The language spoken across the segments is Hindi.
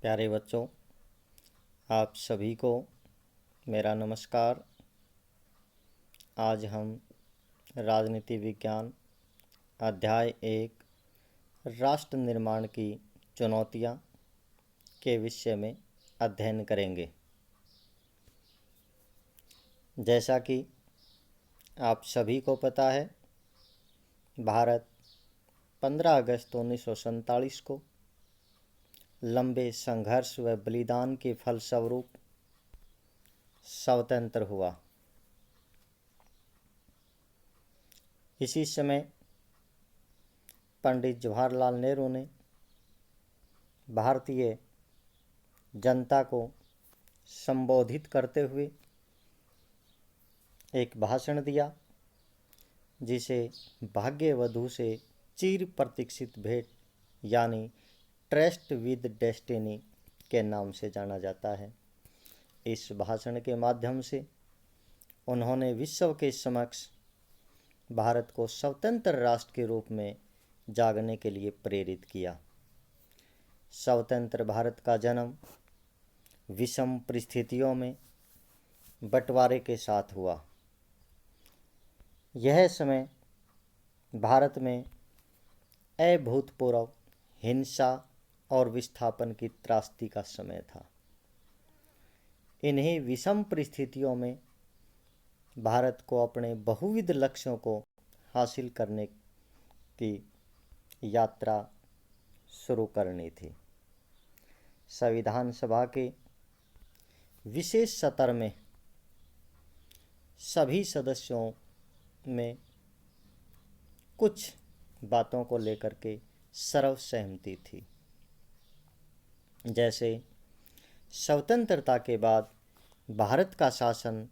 प्यारे बच्चों, आप सभी को मेरा नमस्कार। आज हम राजनीति विज्ञान अध्याय 1 राष्ट्र निर्माण की चुनौतियाँ के विषय में अध्ययन करेंगे। जैसा कि आप सभी को पता है, भारत 15 अगस्त 1947 को लंबे संघर्ष व बलिदान के फलस्वरूप स्वतंत्र हुआ। इसी समय पंडित जवाहरलाल नेहरू ने भारतीय जनता को संबोधित करते हुए एक भाषण दिया, जिसे भाग्यवधू से चिर प्रतीक्षित भेंट यानी ट्रस्ट विद डेस्टिनी के नाम से जाना जाता है। इस भाषण के माध्यम से उन्होंने विश्व के समक्ष भारत को स्वतंत्र राष्ट्र के रूप में जागने के लिए प्रेरित किया। स्वतंत्र भारत का जन्म विषम परिस्थितियों में बंटवारे के साथ हुआ। यह समय भारत में अभूतपूर्व हिंसा और विस्थापन की त्रासदी का समय था। इन्हीं विषम परिस्थितियों में भारत को अपने बहुविध लक्ष्यों को हासिल करने की यात्रा शुरू करनी थी। संविधान सभा के विशेष सत्र में सभी सदस्यों में कुछ बातों को लेकर के सर्वसहमति थी। जैसे स्वतंत्रता के बाद भारत का शासन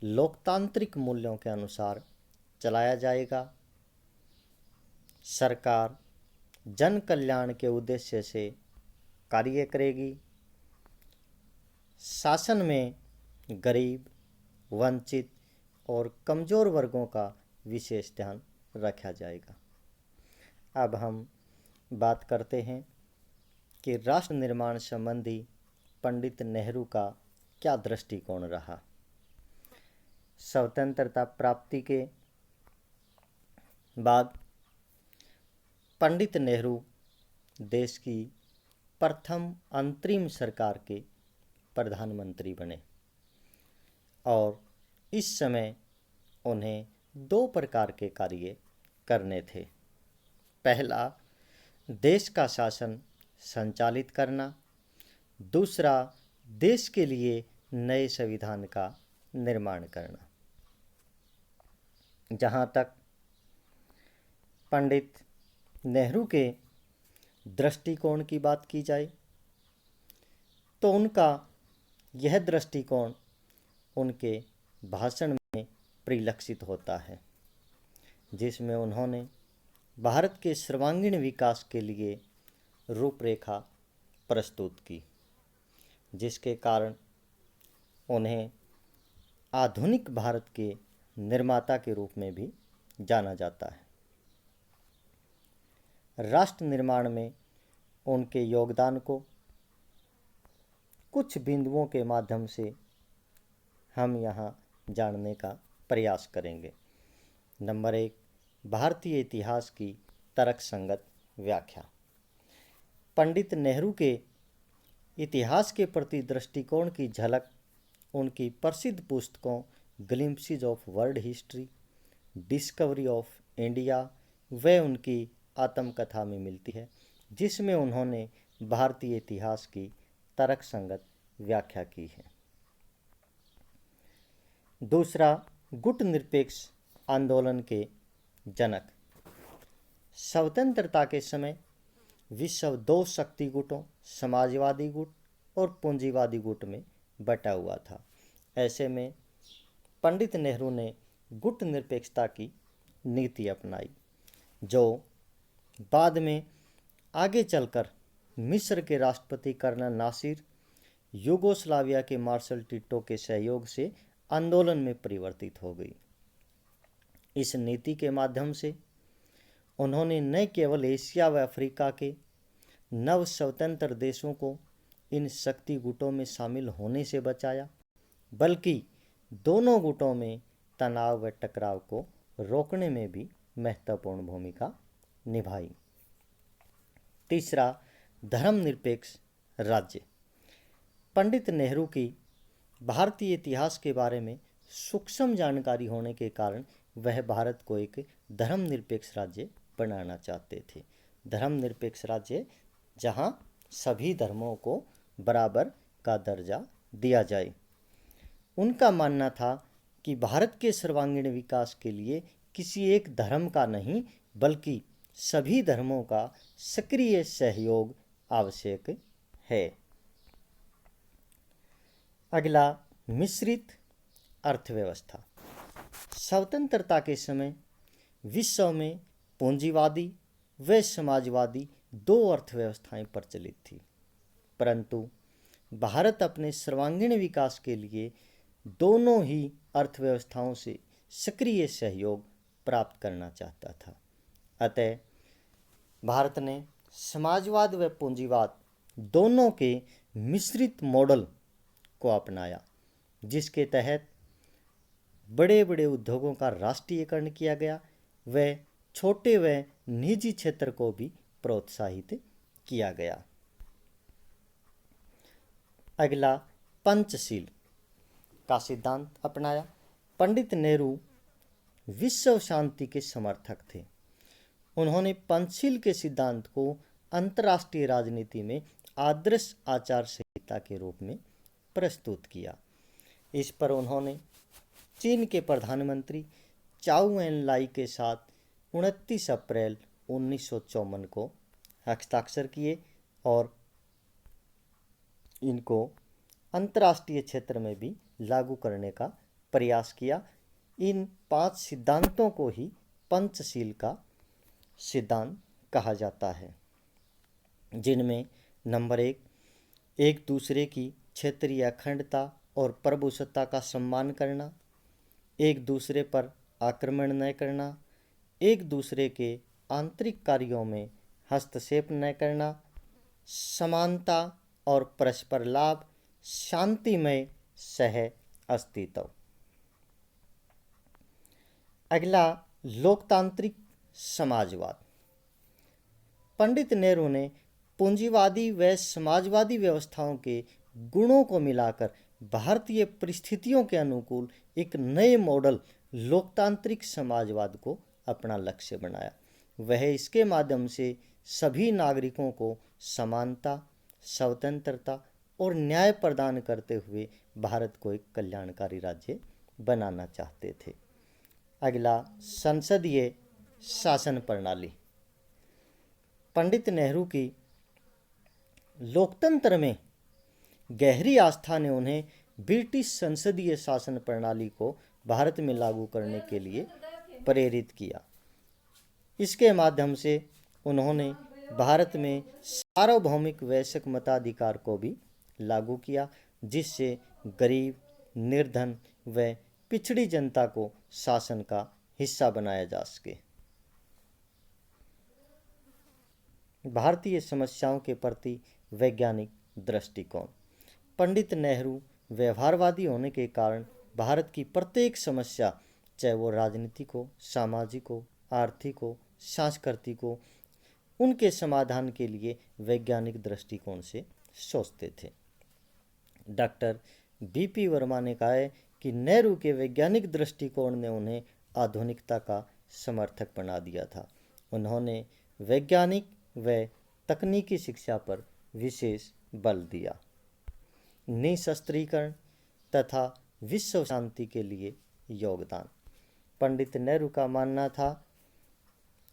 लोकतांत्रिक मूल्यों के अनुसार चलाया जाएगा। सरकार जन कल्याण के उद्देश्य से कार्य करेगी। शासन में गरीब, वंचित और कमज़ोर वर्गों का विशेष ध्यान रखा जाएगा। अब हम बात करते हैं कि राष्ट्र निर्माण संबंधी पंडित नेहरू का क्या दृष्टिकोण रहा। स्वतंत्रता प्राप्ति के बाद पंडित नेहरू देश की प्रथम अंतरिम सरकार के प्रधानमंत्री बने और इस समय उन्हें दो प्रकार के कार्य करने थे। पहला, देश का शासन संचालित करना। दूसरा, देश के लिए नए संविधान का निर्माण करना। जहाँ तक पंडित नेहरू के दृष्टिकोण की बात की जाए तो उनका यह दृष्टिकोण उनके भाषण में परिलक्षित होता है, जिसमें उन्होंने भारत के सर्वांगीण विकास के लिए रूपरेखा प्रस्तुत की, जिसके कारण उन्हें आधुनिक भारत के निर्माता के रूप में भी जाना जाता है। राष्ट्र निर्माण में उनके योगदान को कुछ बिंदुओं के माध्यम से हम यहाँ जानने का प्रयास करेंगे। नंबर 1, भारतीय इतिहास की तर्कसंगत व्याख्या। पंडित नेहरू के इतिहास के प्रति दृष्टिकोण की झलक उनकी प्रसिद्ध पुस्तकों glimpses of world history, discovery of India व उनकी आत्मकथा में मिलती है, जिसमें उन्होंने भारतीय इतिहास की तर्कसंगत व्याख्या की है। दूसरा, गुट निरपेक्ष आंदोलन के जनक। स्वतंत्रता के समय विश्व दो शक्ति गुटों, समाजवादी गुट और पूंजीवादी गुट में बटा हुआ था। ऐसे में पंडित नेहरू ने गुट निरपेक्षता की नीति अपनाई, जो बाद में आगे चलकर मिस्र के राष्ट्रपति कर्नल नासिर, यूगोस्लाविया के मार्शल टिटो के सहयोग से आंदोलन में परिवर्तित हो गई। इस नीति के माध्यम से उन्होंने न केवल एशिया व अफ्रीका के नव स्वतंत्र देशों को इन शक्ति गुटों में शामिल होने से बचाया, बल्कि दोनों गुटों में तनाव व टकराव को रोकने में भी महत्वपूर्ण भूमिका निभाई। तीसरा, धर्मनिरपेक्ष राज्य। पंडित नेहरू की भारतीय इतिहास के बारे में सूक्ष्म जानकारी होने के कारण वह भारत को एक धर्मनिरपेक्ष राज्य बनाना चाहते थे। धर्मनिरपेक्ष राज्य जहां सभी धर्मों को बराबर का दर्जा दिया जाए। उनका मानना था कि भारत के सर्वांगीण विकास के लिए किसी एक धर्म का नहीं बल्कि सभी धर्मों का सक्रिय सहयोग आवश्यक है। अगला, मिश्रित अर्थव्यवस्था। स्वतंत्रता के समय विश्व में पूंजीवादी व समाजवादी दो अर्थव्यवस्थाएं प्रचलित थी, परंतु भारत अपने सर्वांगीण विकास के लिए दोनों ही अर्थव्यवस्थाओं से सक्रिय सहयोग प्राप्त करना चाहता था। अतः भारत ने समाजवाद व पूंजीवाद दोनों के मिश्रित मॉडल को अपनाया, जिसके तहत बड़े बड़े उद्योगों का राष्ट्रीयकरण किया गया व छोटे व निजी क्षेत्र को भी प्रोत्साहित किया गया। अगला, पंचशील का सिद्धांत अपनाया। पंडित नेहरू विश्व शांति के समर्थक थे। उन्होंने पंचशील के सिद्धांत को अंतर्राष्ट्रीय राजनीति में आदर्श आचार संहिता के रूप में प्रस्तुत किया। इस पर उन्होंने चीन के प्रधानमंत्री चाउ एन लाई के साथ 29 अप्रैल 1954 को हस्ताक्षर किए और इनको अंतर्राष्ट्रीय क्षेत्र में भी लागू करने का प्रयास किया। इन 5 सिद्धांतों को ही पंचशील का सिद्धांत कहा जाता है, जिनमें नंबर 1, एक दूसरे की क्षेत्रीय अखंडता और प्रभुसत्ता का सम्मान करना, एक दूसरे पर आक्रमण न करना, एक दूसरे के आंतरिक कार्यों में हस्तक्षेप न करना, समानता और परस्पर लाभ, शांतिमय सह अस्तित्व। अगला, लोकतांत्रिक समाजवाद। पंडित नेहरू ने पूंजीवादी व समाजवादी व्यवस्थाओं के गुणों को मिलाकर भारतीय परिस्थितियों के अनुकूल एक नए मॉडल लोकतांत्रिक समाजवाद को अपना लक्ष्य बनाया। वह इसके माध्यम से सभी नागरिकों को समानता, स्वतंत्रता और न्याय प्रदान करते हुए भारत को एक कल्याणकारी राज्य बनाना चाहते थे। अगला, संसदीय शासन प्रणाली। पंडित नेहरू की लोकतंत्र में गहरी आस्था ने उन्हें ब्रिटिश संसदीय शासन प्रणाली को भारत में लागू करने के लिए प्रेरित किया। इसके माध्यम से उन्होंने भारत में सार्वभौमिक वैश्विक मताधिकार को भी लागू किया, जिससे गरीब, निर्धन व पिछड़ी जनता को शासन का हिस्सा बनाया जा सके। भारतीय समस्याओं के प्रति वैज्ञानिक दृष्टिकोण। पंडित नेहरू व्यवहारवादी होने के कारण भारत की प्रत्येक समस्या, चाहे वो राजनीतिक हो, सामाजिक हो, आर्थिक हो, सांस्कृतिक हो, उनके समाधान के लिए वैज्ञानिक दृष्टिकोण से सोचते थे। डॉक्टर बीपी वर्मा ने कहा है कि नेहरू के वैज्ञानिक दृष्टिकोण ने उन्हें आधुनिकता का समर्थक बना दिया था। उन्होंने वैज्ञानिक व तकनीकी शिक्षा पर विशेष बल दिया। निशस्त्रीकरण तथा विश्व शांति के लिए योगदान। पंडित नेहरू का मानना था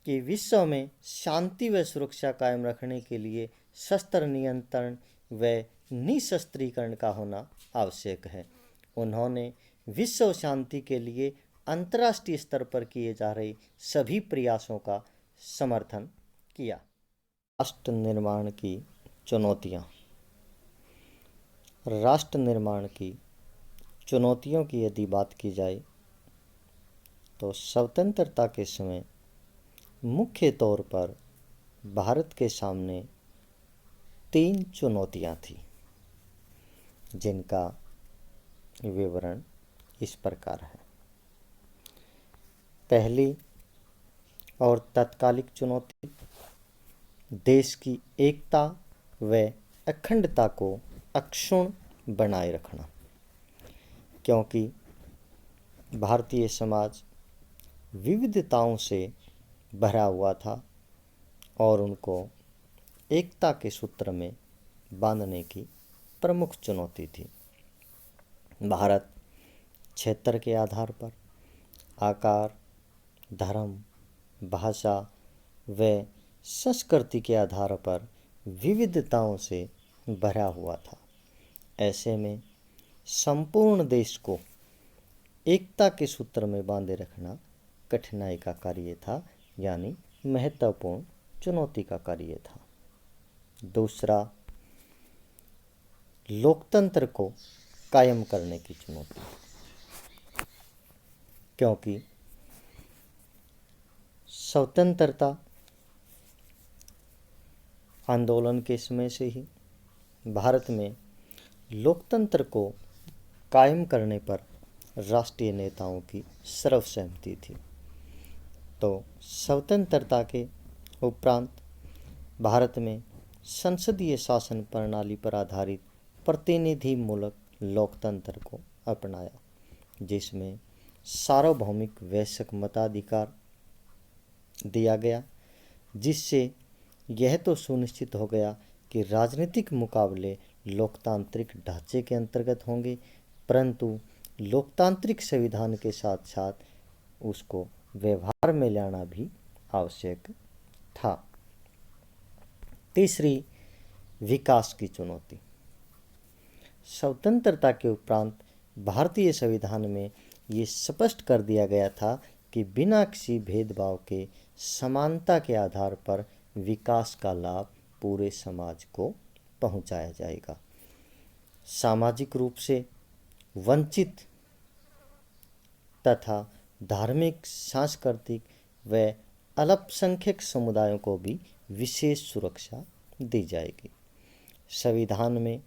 कि विश्व में शांति व सुरक्षा कायम रखने के लिए शस्त्र नियंत्रण व निशस्त्रीकरण का होना आवश्यक है। उन्होंने विश्व शांति के लिए अंतर्राष्ट्रीय स्तर पर किए जा रहे सभी प्रयासों का समर्थन किया। राष्ट्र निर्माण की चुनौतियाँ। राष्ट्र निर्माण की चुनौतियों की यदि बात की जाए तो स्वतंत्रता के समय मुख्य तौर पर भारत के सामने 3 चुनौतियाँ थीं। जिनका विवरण इस प्रकार है। पहली और तत्कालिक चुनौती, देश की एकता व अखंडता को अक्षुण्ण बनाए रखना, क्योंकि भारतीय समाज विविधताओं से भरा हुआ था और उनको एकता के सूत्र में बांधने की प्रमुख चुनौती थी। भारत क्षेत्र के आधार पर, आकार, धर्म, भाषा व संस्कृति के आधार पर विविधताओं से भरा हुआ था। ऐसे में संपूर्ण देश को एकता के सूत्र में बांधे रखना कठिनाई का कार्य था, यानी महत्वपूर्ण चुनौती का कार्य था। दूसरा, लोकतंत्र को कायम करने की चुनौती, क्योंकि स्वतंत्रता आंदोलन के समय से ही भारत में लोकतंत्र को कायम करने पर राष्ट्रीय नेताओं की सर्वसहमति थी। तो स्वतंत्रता के उपरांत भारत में संसदीय शासन प्रणाली पर आधारित प्रतिनिधिमूलक लोकतंत्र को अपनाया, जिसमें सार्वभौमिक वैश्विक मताधिकार दिया गया, जिससे यह तो सुनिश्चित हो गया कि राजनीतिक मुकाबले लोकतांत्रिक ढांचे के अंतर्गत होंगे, परंतु लोकतांत्रिक संविधान के साथ साथ उसको व्यवहार में लाना भी आवश्यक था। तीसरी, विकास की चुनौती। स्वतंत्रता के उपरांत भारतीय संविधान में ये स्पष्ट कर दिया गया था कि बिना किसी भेदभाव के समानता के आधार पर विकास का लाभ पूरे समाज को पहुंचाया जाएगा। सामाजिक रूप से वंचित तथा धार्मिक, सांस्कृतिक व अल्पसंख्यक समुदायों को भी विशेष सुरक्षा दी जाएगी। संविधान में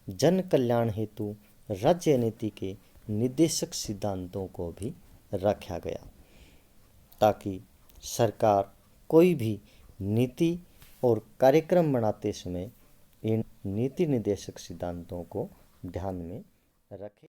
जन कल्याण हेतु राज्य नीति के निर्देशक सिद्धांतों को भी रखा गया, ताकि सरकार कोई भी नीति और कार्यक्रम बनाते समय इन नीति निर्देशक सिद्धांतों को ध्यान में रखे।